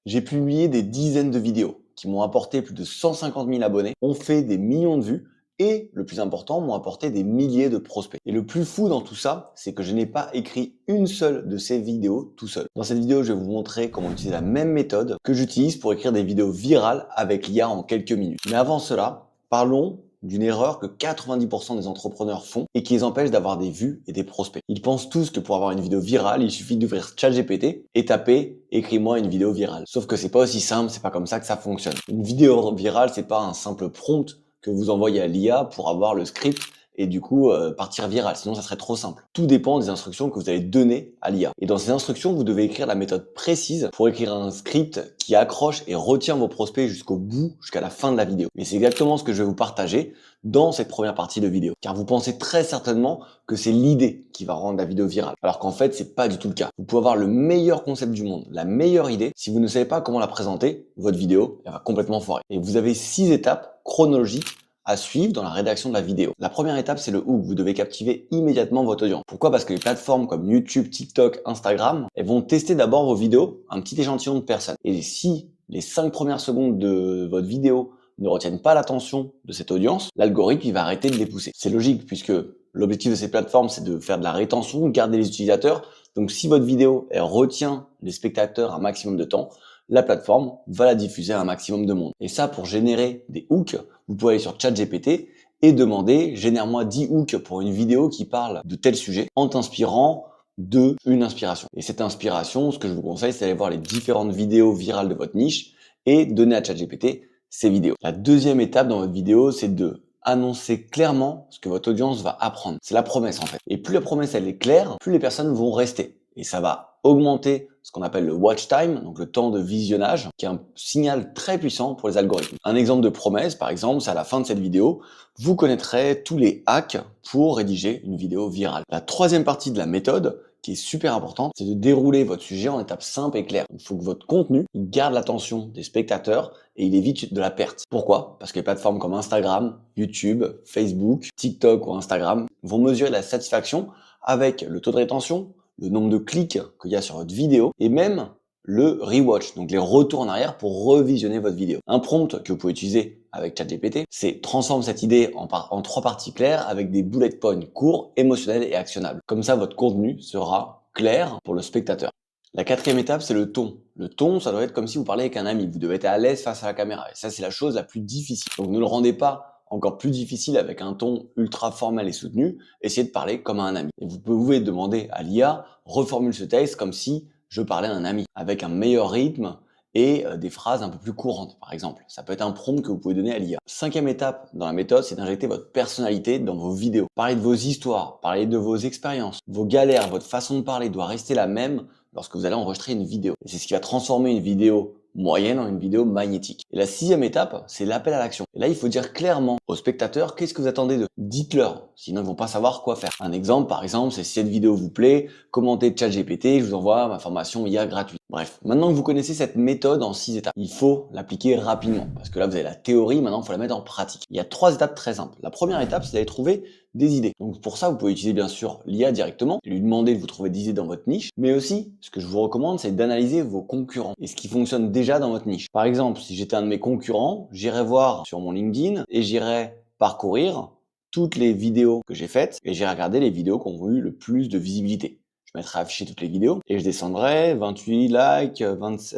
J'ai publié des dizaines de vidéos qui m'ont apporté plus de 150 000 abonnés, ont fait des millions de vues et, le plus important, m'ont apporté des milliers de prospects. Et le plus fou dans tout ça, c'est que je n'ai pas écrit une seule de ces vidéos tout seul. Dans cette vidéo, je vais vous montrer comment utiliser la même méthode que j'utilise pour écrire des vidéos virales avec l'IA en quelques minutes. Mais avant cela, parlons d'une erreur que 90% des entrepreneurs font et qui les empêche d'avoir des vues et des prospects. Ils pensent tous que pour avoir une vidéo virale, il suffit d'ouvrir ChatGPT et taper « écris-moi une vidéo virale ». Sauf que c'est pas aussi simple, c'est pas comme ça que ça fonctionne. Une vidéo virale, c'est pas un simple prompt que vous envoyez à l'IA pour avoir le script et du coup partir viral, sinon ça serait trop simple. Tout dépend des instructions que vous allez donner à l'IA. Et dans ces instructions, vous devez écrire la méthode précise pour écrire un script qui accroche et retient vos prospects jusqu'au bout, jusqu'à la fin de la vidéo. Et c'est exactement ce que je vais vous partager dans cette première partie de vidéo. Car vous pensez très certainement que c'est l'idée qui va rendre la vidéo virale. Alors qu'en fait, c'est pas du tout le cas. Vous pouvez avoir le meilleur concept du monde, la meilleure idée. Si vous ne savez pas comment la présenter, votre vidéo, elle va complètement foirer. Et vous avez 6 étapes chronologiques à suivre dans la rédaction de la vidéo. La première étape, c'est le hook. Vous devez captiver immédiatement votre audience. Pourquoi? Parce que les plateformes comme YouTube, TikTok, Instagram, elles vont tester d'abord vos vidéos, un petit échantillon de personnes. Et si les 5 premières secondes de votre vidéo ne retiennent pas l'attention de cette audience, l'algorithme il va arrêter de les pousser. C'est logique puisque l'objectif de ces plateformes, c'est de faire de la rétention, de garder les utilisateurs. Donc si votre vidéo elle retient les spectateurs un maximum de temps, la plateforme va la diffuser à un maximum de monde. Et ça, pour générer des hooks, vous pouvez aller sur ChatGPT et demander « génère-moi 10 hooks pour une vidéo qui parle de tel sujet » en t'inspirant de une inspiration. Et cette inspiration, ce que je vous conseille, c'est d'aller voir les différentes vidéos virales de votre niche et donner à ChatGPT ces vidéos. La deuxième étape dans votre vidéo, c'est de annoncer clairement ce que votre audience va apprendre. C'est la promesse en fait. Et plus la promesse elle est claire, plus les personnes vont rester. Et ça va augmenter ce qu'on appelle le watch time, donc le temps de visionnage, qui est un signal très puissant pour les algorithmes. Un exemple de promesse, par exemple, c'est à la fin de cette vidéo, vous connaîtrez tous les hacks pour rédiger une vidéo virale. La troisième partie de la méthode, qui est super importante, c'est de dérouler votre sujet en étapes simples et claires. Il faut que votre contenu garde l'attention des spectateurs et il évite de la perte. Pourquoi? Parce que les plateformes comme Instagram, YouTube, Facebook, TikTok ou Instagram vont mesurer la satisfaction avec le taux de rétention, le nombre de clics qu'il y a sur votre vidéo et même le rewatch, donc les retours en arrière pour revisionner votre vidéo. Un prompt que vous pouvez utiliser avec ChatGPT, c'est transforme cette idée en 3 parties claires avec des bullet points courts, émotionnels et actionnables. Comme ça, votre contenu sera clair pour le spectateur. La quatrième étape, c'est le ton. Le ton, ça doit être comme si vous parlez avec un ami. Vous devez être à l'aise face à la caméra. Et ça, c'est la chose la plus difficile. Donc, ne le rendez pas encore plus difficile avec un ton ultra formel et soutenu. Essayez de parler comme à un ami. Et vous pouvez demander à l'IA, reformule ce texte comme si je parlais à un ami, avec un meilleur rythme et des phrases un peu plus courantes, par exemple. Ça peut être un prompt que vous pouvez donner à l'IA. Cinquième étape dans la méthode, c'est d'injecter votre personnalité dans vos vidéos. Parlez de vos histoires, parlez de vos expériences, vos galères, votre façon de parler doit rester la même lorsque vous allez enregistrer une vidéo. Et c'est ce qui va transformer une vidéo moyenne en une vidéo magnétique. Et la sixième étape, c'est l'appel à l'action. Et là, il faut dire clairement aux spectateurs qu'est-ce que vous attendez d'eux. Dites-leur, sinon ils vont pas savoir quoi faire. Un exemple, par exemple, c'est si cette vidéo vous plaît, commentez ChatGPT, je vous envoie ma formation IA gratuite. Bref, maintenant que vous connaissez cette méthode en 6 étapes, il faut l'appliquer rapidement. Parce que là, vous avez la théorie, maintenant il faut la mettre en pratique. Il y a 3 étapes très simples. La première étape, c'est d'aller trouver des idées. Donc pour ça, vous pouvez utiliser bien sûr l'IA directement et lui demander de vous trouver des idées dans votre niche. Mais aussi, ce que je vous recommande, c'est d'analyser vos concurrents et ce qui fonctionne déjà dans votre niche. Par exemple, si j'étais un de mes concurrents, j'irais voir sur mon LinkedIn et j'irais parcourir toutes les vidéos que j'ai faites et j'irai regarder les vidéos qui ont eu le plus de visibilité. Je mettrai à afficher toutes les vidéos et je descendrai 28 likes,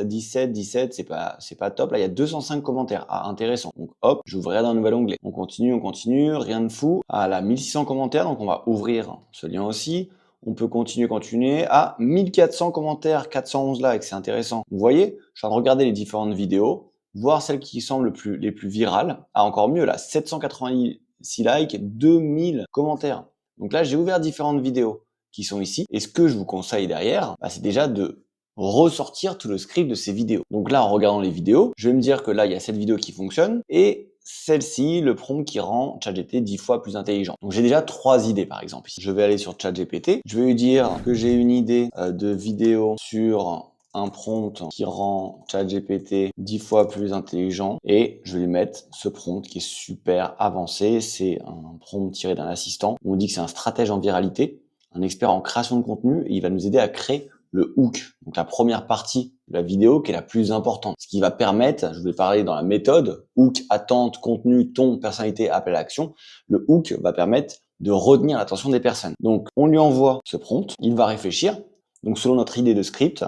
17, c'est pas top. Là, il y a 205 commentaires. Ah, intéressant. Donc, hop, j'ouvrirai dans un nouvel onglet. On continue, rien de fou. Ah, là, 1600 commentaires, donc on va ouvrir ce lien aussi. On peut continuer. Ah, 1400 commentaires, 411 likes, c'est intéressant. Vous voyez, je suis en train de regarder les différentes vidéos, voir celles qui semblent les plus virales. Ah, encore mieux, là, 786 likes, 2000 commentaires. Donc là, j'ai ouvert différentes vidéos qui sont ici. Et ce que je vous conseille derrière, c'est déjà de ressortir tout le script de ces vidéos. Donc là, en regardant les vidéos, je vais me dire que là, il y a cette vidéo qui fonctionne et celle-ci, le prompt qui rend ChatGPT 10 fois plus intelligent. Donc j'ai déjà 3 idées par exemple. Je vais aller sur ChatGPT, je vais lui dire que j'ai une idée de vidéo sur un prompt qui rend ChatGPT 10 fois plus intelligent et je vais lui mettre ce prompt qui est super avancé. C'est un prompt tiré d'un assistant. On dit que c'est un stratège en viralité, un expert en création de contenu et il va nous aider à créer le hook, donc la première partie de la vidéo qui est la plus importante. Ce qui va permettre, je vous ai parlé dans la méthode, hook, attente, contenu, ton, personnalité, appel à l'action. Le hook va permettre de retenir l'attention des personnes. Donc, on lui envoie ce prompt, il va réfléchir. Donc, selon notre idée de script,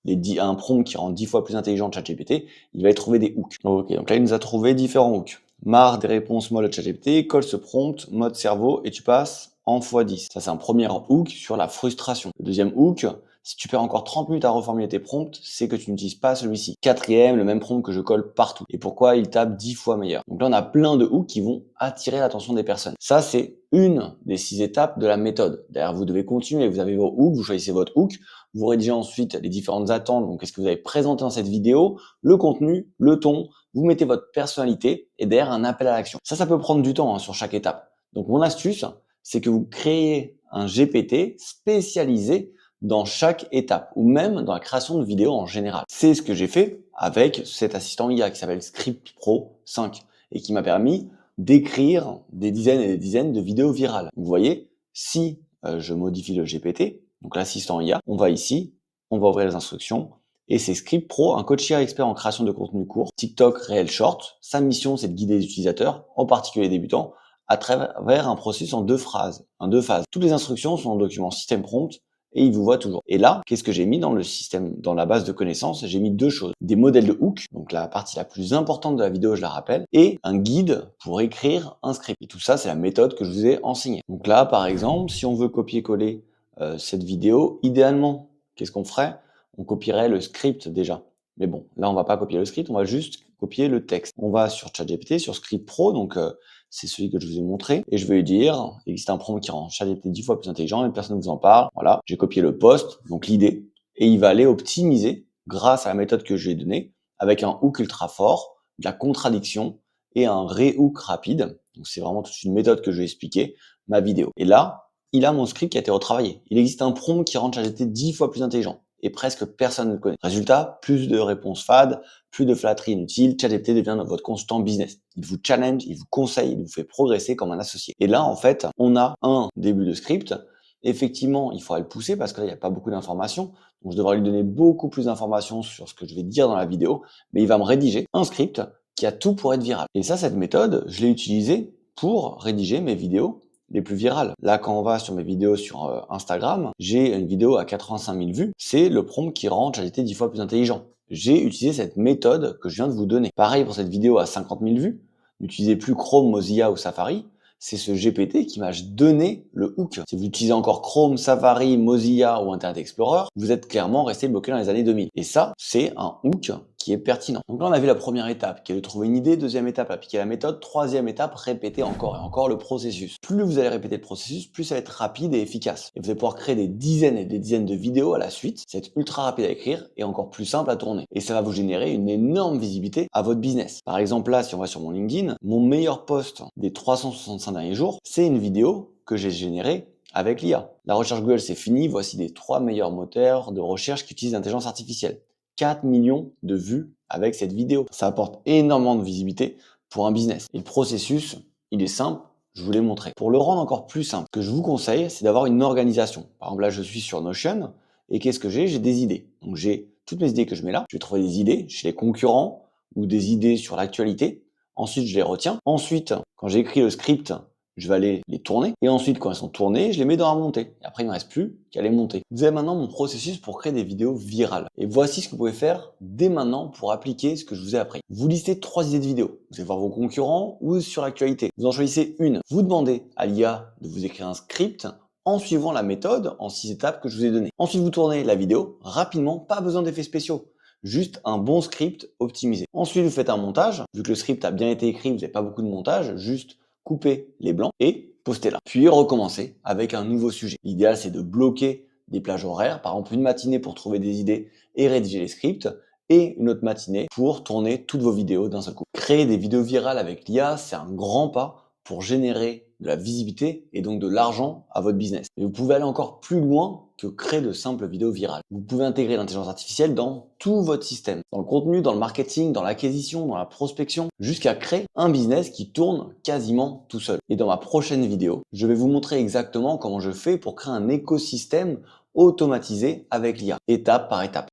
un prompt qui rend 10 fois plus intelligent de ChatGPT, il va y trouver des hooks. Ok, donc là, il nous a trouvé différents hooks. Marre des réponses molles de ChatGPT, colle ce prompt, mode cerveau, et tu passes en x10. Ça, c'est un premier hook sur la frustration. Le deuxième hook, si tu perds encore 30 minutes à reformuler tes prompts, c'est que tu n'utilises pas celui-ci. Quatrième, le même prompt que je colle partout. Et pourquoi il tape 10 fois meilleur. Donc là, on a plein de hooks qui vont attirer l'attention des personnes. Ça, c'est une des 6 étapes de la méthode. D'ailleurs, vous devez continuer. Vous avez vos hooks, vous choisissez votre hook. Vous rédigez ensuite les différentes attentes. Donc, qu'est-ce que vous avez présenté dans cette vidéo, le contenu, le ton. Vous mettez votre personnalité et derrière un appel à l'action. Ça peut prendre du temps sur chaque étape. Donc, mon astuce, c'est que vous créez un GPT spécialisé dans chaque étape ou même dans la création de vidéos en général. C'est ce que j'ai fait avec cet assistant IA qui s'appelle Script Pro 5 et qui m'a permis d'écrire des dizaines et des dizaines de vidéos virales. Vous voyez, si je modifie le GPT, donc l'assistant IA, on va ici, on va ouvrir les instructions et c'est Script Pro, un coach IA expert en création de contenu court, TikTok réel short. Sa mission, c'est de guider les utilisateurs, en particulier les débutants, à travers un processus en deux phases. Toutes les instructions sont dans le document système prompt et il vous voit toujours. Et là, qu'est-ce que j'ai mis dans le système, dans la base de connaissances? J'ai mis deux choses. Des modèles de hook, donc la partie la plus importante de la vidéo, je la rappelle, et un guide pour écrire un script. Et tout ça, c'est la méthode que je vous ai enseignée. Donc là, par exemple, si on veut copier-coller cette vidéo, idéalement, qu'est-ce qu'on ferait? On copierait le script déjà. Mais bon, là, on va pas copier le script, on va juste copier le texte. On va sur ChatGPT, sur Script Pro, donc c'est celui que je vous ai montré, et je vais lui dire, il existe un prompt qui rend ChatGPT 10 fois plus intelligent, mais personne ne vous en parle. Voilà, j'ai copié le post, donc l'idée, et il va aller optimiser, grâce à la méthode que je lui ai donnée, avec un hook ultra fort, de la contradiction, et un re-hook rapide. Donc c'est vraiment toute une méthode que je vais expliquer, ma vidéo. Et là, il a mon script qui a été retravaillé. Il existe un prompt qui rend ChatGPT 10 fois plus intelligent. Et presque personne ne le connaît. Résultat, plus de réponses fades, plus de flatteries inutiles, ChatGPT devient votre consultant business. Il vous challenge, il vous conseille, il vous fait progresser comme un associé. Et là, en fait, on a un début de script. Effectivement, il faudra le pousser parce que là, il n'y a pas beaucoup d'informations. Donc, je devrais lui donner beaucoup plus d'informations sur ce que je vais dire dans la vidéo. Mais il va me rédiger un script qui a tout pour être viral. Et ça, cette méthode, je l'ai utilisée pour rédiger mes vidéos les plus virales. Là, quand on va sur mes vidéos sur Instagram, j'ai une vidéo à 85 000 vues. C'est le prompt qui rend ChatGPT 10 fois plus intelligent. J'ai utilisé cette méthode que je viens de vous donner. Pareil pour cette vidéo à 50 000 vues. N'utilisez plus Chrome, Mozilla ou Safari. C'est ce GPT qui m'a donné le hook. Si vous utilisez encore Chrome, Safari, Mozilla ou Internet Explorer, vous êtes clairement resté bloqué dans les années 2000. Et ça, c'est un hook qui est pertinent. Donc là, on a vu la première étape, qui est de trouver une idée. Deuxième étape, appliquer la méthode. Troisième étape, répéter encore et encore le processus. Plus vous allez répéter le processus, plus ça va être rapide et efficace. Et vous allez pouvoir créer des dizaines et des dizaines de vidéos à la suite. Ça va être ultra rapide à écrire et encore plus simple à tourner. Et ça va vous générer une énorme visibilité à votre business. Par exemple, là, si on va sur mon LinkedIn, mon meilleur post des 365 derniers jours, c'est une vidéo que j'ai générée avec l'IA. La recherche Google, c'est fini. Voici les 3 meilleurs moteurs de recherche qui utilisent l'intelligence artificielle. 4 millions de vues avec cette vidéo. Ça apporte énormément de visibilité pour un business. Et le processus, il est simple, je vous l'ai montré. Pour le rendre encore plus simple, ce que je vous conseille, c'est d'avoir une organisation. Par exemple, là, je suis sur Notion, et qu'est-ce que j'ai? J'ai des idées. Donc, j'ai toutes mes idées que je mets là. Je vais trouver des idées chez les concurrents ou des idées sur l'actualité. Ensuite, je les retiens. Ensuite, quand j'écris le script, je vais aller les tourner. Et ensuite, quand elles sont tournées, je les mets dans la montée. Et après, il ne me reste plus qu'à les monter. Vous avez maintenant mon processus pour créer des vidéos virales. Et voici ce que vous pouvez faire dès maintenant pour appliquer ce que je vous ai appris. Vous listez 3 idées de vidéos. Vous allez voir vos concurrents ou sur l'actualité. Vous en choisissez une. Vous demandez à l'IA de vous écrire un script en suivant la méthode en 6 étapes que je vous ai données. Ensuite, vous tournez la vidéo rapidement, pas besoin d'effets spéciaux. Juste un bon script optimisé. Ensuite, vous faites un montage. Vu que le script a bien été écrit, vous n'avez pas beaucoup de montage, juste coupez les blancs et postez là. Puis recommencez avec un nouveau sujet. L'idéal, c'est de bloquer des plages horaires, par exemple une matinée pour trouver des idées et rédiger les scripts, et une autre matinée pour tourner toutes vos vidéos d'un seul coup. Créer des vidéos virales avec l'IA, c'est un grand pas pour générer de la visibilité et donc de l'argent à votre business. Mais vous pouvez aller encore plus loin que créer de simples vidéos virales. Vous pouvez intégrer l'intelligence artificielle dans tout votre système, dans le contenu, dans le marketing, dans l'acquisition, dans la prospection, jusqu'à créer un business qui tourne quasiment tout seul. Et dans ma prochaine vidéo, je vais vous montrer exactement comment je fais pour créer un écosystème automatisé avec l'IA, étape par étape.